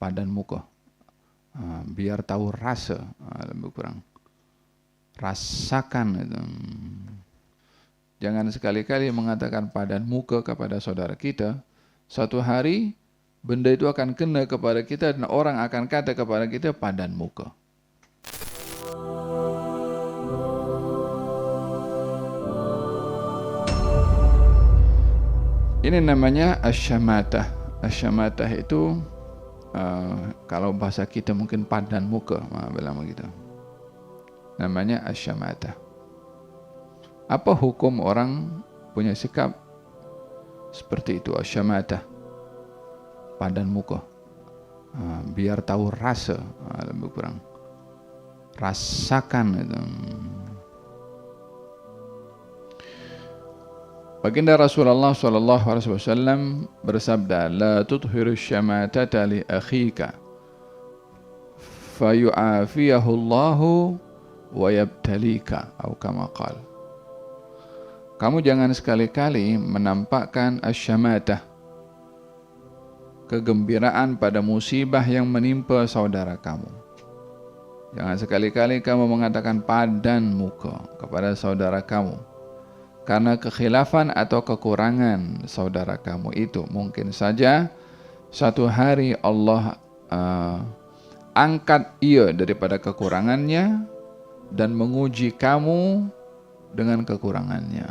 padan muka. Biar tahu rasa, lebih kurang. Rasakan itu. Jangan sekali-kali mengatakan padan muka kepada saudara kita. Suatu hari benda itu akan kena kepada kita dan orang akan kata kepada kita padan muka. Ini namanya asyamatah. Asyamatah itu kalau bahasa kita mungkin padan muka, bilang begitu. Namanya asyamatah. Apa hukum orang punya sikap seperti itu, asyamatah, padan muka? Biar tahu rasa, lebih kurang. Rasakan itu. Baginda Rasulullah SAW bersabda, la tudhiru syamatata li akhika fayu'afiyahu Allahu wa yabtalika, atau kama qala. Kamu jangan sekali-kali menampakkan asyamatah, kegembiraan pada musibah yang menimpa saudara kamu. Jangan sekali-kali kamu mengatakan padan muka kepada saudara kamu, karena kekhilafan atau kekurangan saudara kamu itu. Mungkin saja satu hari Allah angkat ia daripada kekurangannya dan menguji kamu dengan kekurangannya.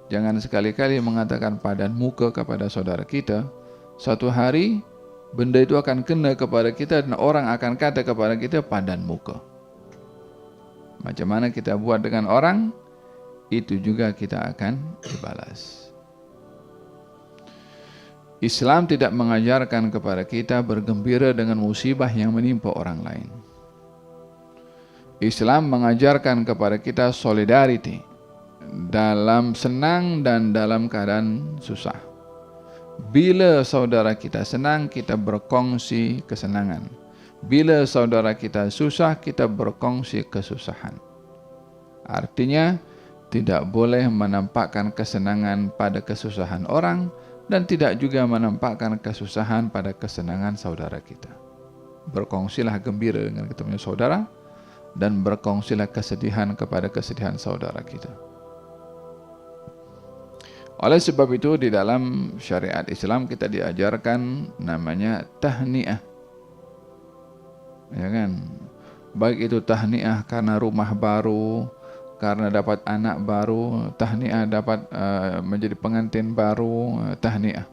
Jangan sekali-kali mengatakan padan muka kepada saudara kita. Suatu hari benda itu akan kena kepada kita dan orang akan kata kepada kita padan muka. Macam mana kita buat dengan orang, itu juga kita akan dibalas. Islam tidak mengajarkan kepada kita bergembira dengan musibah yang menimpa orang lain. Islam mengajarkan kepada kita solidarity dalam senang dan dalam keadaan susah. Bila saudara kita senang, kita berkongsi kesenangan. Bila saudara kita susah, kita berkongsi kesusahan. Artinya, tidak boleh menampakkan kesenangan pada kesusahan orang dan tidak juga menampakkan kesusahan pada kesenangan saudara kita. Berkongsilah gembira dengan kita punya saudara dan berkongsilah kesedihan kepada kesedihan saudara kita. Oleh sebab itu di dalam syariat Islam kita diajarkan namanya tahniah. Ya kan? Baik itu tahniah karena rumah baru, karena dapat anak baru, tahniah dapat menjadi pengantin baru, tahniah.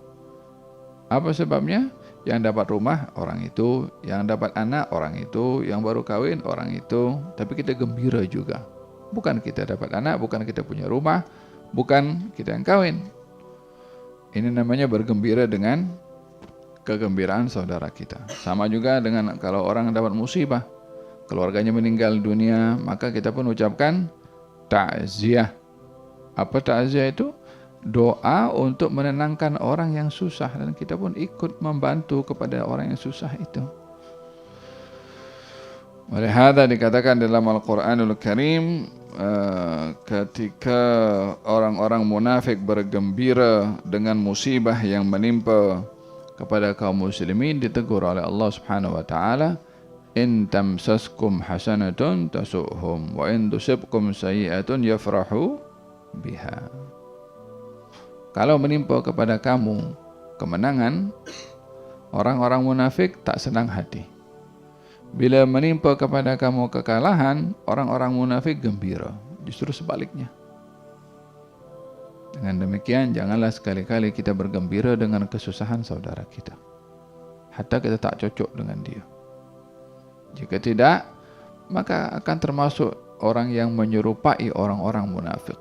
Apa sebabnya? Yang dapat rumah orang itu, yang dapat anak orang itu, yang baru kawin orang itu. Tapi kita gembira juga. Bukan kita dapat anak, bukan kita punya rumah, bukan kita yang kawin. Ini namanya bergembira dengan kegembiraan saudara kita. Sama juga dengan kalau orang dapat musibah, keluarganya meninggal dunia, maka kita pun ucapkan ta'ziah. Apa ta'ziah itu? Doa untuk menenangkan orang yang susah, dan kita pun ikut membantu kepada orang yang susah itu. Oleh hadza dikatakan dalam Al-Qur'anul Karim, ketika orang-orang munafik bergembira dengan musibah yang menimpa kepada kaum muslimin, ditegur oleh Allah Subhanahu wa taala, in tamsaskum hasanatun tasu'hum wa in tusibkum sayyi'atun yafrahu biha. Kalau menimpa kepada kamu kemenangan, orang-orang munafik tak senang hati. Bila menimpa kepada kamu kekalahan, orang-orang munafik gembira. Justru sebaliknya. Dengan demikian, janganlah sekali-kali kita bergembira dengan kesusahan saudara kita, hatta kita tak cocok dengan dia. Jika tidak, maka akan termasuk orang yang menyerupai orang-orang munafik.